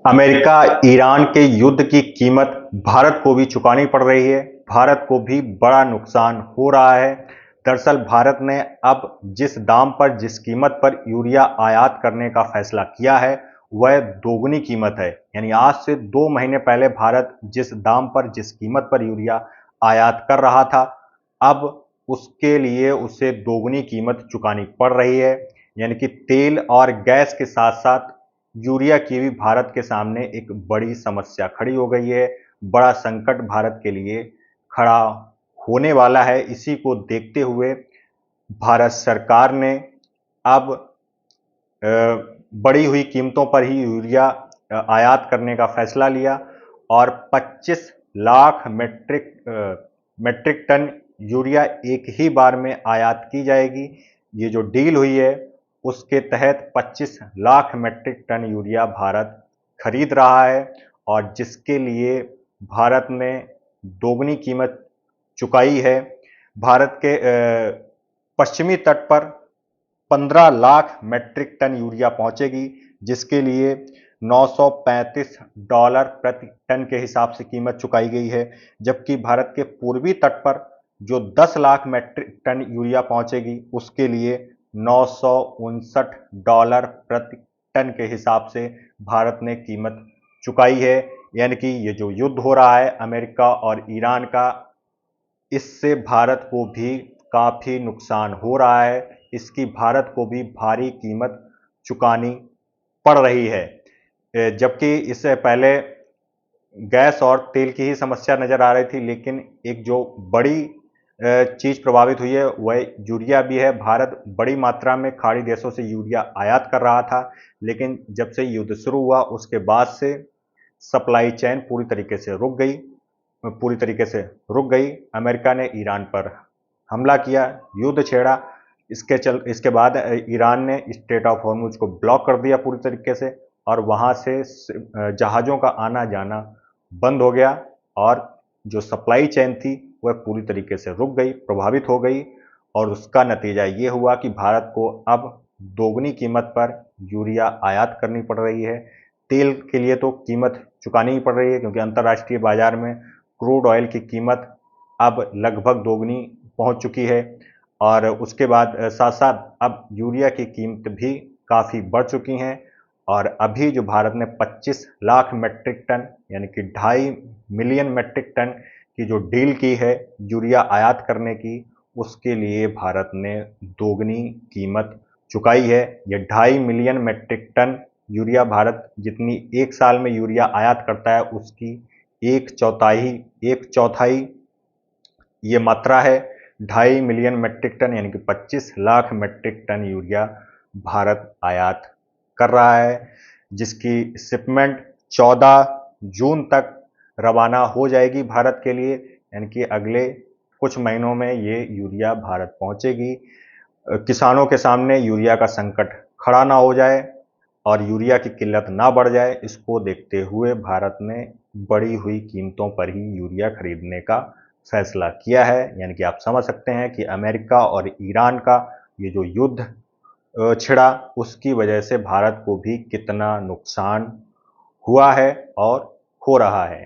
America Iran के युद्ध की कीमत भारत को भी चुकानी पड़ रही है। भारत को भी बड़ा नुकसान हो रहा है। दरअसल भारत ने अब जिस दाम पर, जिस कीमत पर यूरिया आयात करने का फैसला किया है, वह दोगुनी कीमत है। यानी आज से 2 महीने पहले भारत जिस दाम पर, जिस कीमत पर यूरिया आयात कर रहा था, अब उसके लिए उसे दोगुनी कीमत चुकानी पड़ रही है। यानी कि तेल और गैस के साथ साथ यूरिया की भी भारत के सामने एक बड़ी समस्या खड़ी हो गई है। बड़ा संकट भारत के लिए खड़ा होने वाला है। इसी को देखते हुए भारत सरकार ने अब बढ़ी हुई कीमतों पर ही यूरिया आयात करने का फैसला लिया और 25 लाख मेट्रिक टन यूरिया एक ही बार में आयात की जाएगी। ये जो डील हुई है उसके तहत 25 lakh metric ton urea Bharat खरीद रहा है और जिसके लिए भारत ने दोगुनी कीमत चुकाई है। भारत के पश्चिमी तट पर 15 लाख मेट्रिक टन यूरिया पहुंचेगी, जिसके लिए $935 प्रति टन के हिसाब से कीमत चुकाई गई है। जबकि भारत के पूर्वी तट पर जो 10 लाख मेट्रिक टन यूरिया पहुंचेगी, उसके लिए $959 प्रति टन के हिसाब से भारत ने कीमत चुकाई है। यानी कि ये जो युद्ध हो रहा है अमेरिका और ईरान का, इससे भारत को भी काफ़ी नुकसान हो रहा है। इसकी भारत को भी भारी कीमत चुकानी पड़ रही है। जबकि इससे पहले गैस और तेल की ही समस्या नज़र आ रही थी, लेकिन एक जो बड़ी चीज़ प्रभावित हुई है वह यूरिया भी है। भारत बड़ी मात्रा में खाड़ी देशों से यूरिया आयात कर रहा था, लेकिन जब से युद्ध शुरू हुआ उसके बाद से सप्लाई चेन पूरी तरीके से रुक गई। अमेरिका ने ईरान पर हमला किया, युद्ध छेड़ा। इसके बाद ईरान ने स्ट्रेट ऑफ हॉर्मुज को ब्लॉक कर दिया पूरी तरीके से और वहां से जहाज़ों का आना जाना बंद हो गया और जो सप्लाई चेन थी वह पूरी तरीके से रुक गई, प्रभावित हो गई। और उसका नतीजा ये हुआ कि भारत को अब दोगुनी कीमत पर यूरिया आयात करनी पड़ रही है। तेल के लिए तो कीमत चुकानी ही पड़ रही है, क्योंकि अंतर्राष्ट्रीय बाजार में क्रूड ऑयल की कीमत अब लगभग दोगुनी पहुंच चुकी है। और उसके बाद साथ साथ अब यूरिया की कीमत भी काफ़ी बढ़ चुकी हैं। और अभी जो भारत ने 25 लाख मेट्रिक टन यानी कि 2.5 मिलियन मेट्रिक टन की जो डील की है यूरिया आयात करने की, उसके लिए भारत ने दोगुनी कीमत चुकाई है। ये 2.5 million metric ton urea Bharat जितनी एक साल में यूरिया आयात करता है उसकी एक चौथाई ये मात्रा है। 2.5 मिलियन मेट्रिक टन यानी कि 25 lakh metric ton urea Bharat आयात कर रहा है, जिसकी शिपमेंट 14 जून तक रवाना हो जाएगी भारत के लिए। यानी कि अगले कुछ महीनों में ये यूरिया भारत पहुंचेगी। किसानों के सामने यूरिया का संकट खड़ा ना हो जाए और यूरिया की किल्लत ना बढ़ जाए, इसको देखते हुए भारत ने बढ़ी हुई कीमतों पर ही यूरिया खरीदने का फैसला किया है। यानी कि आप समझ सकते हैं कि अमेरिका और ईरान का ये जो युद्ध छिड़ा, उसकी वजह से भारत को भी कितना नुकसान हुआ है और हो रहा है।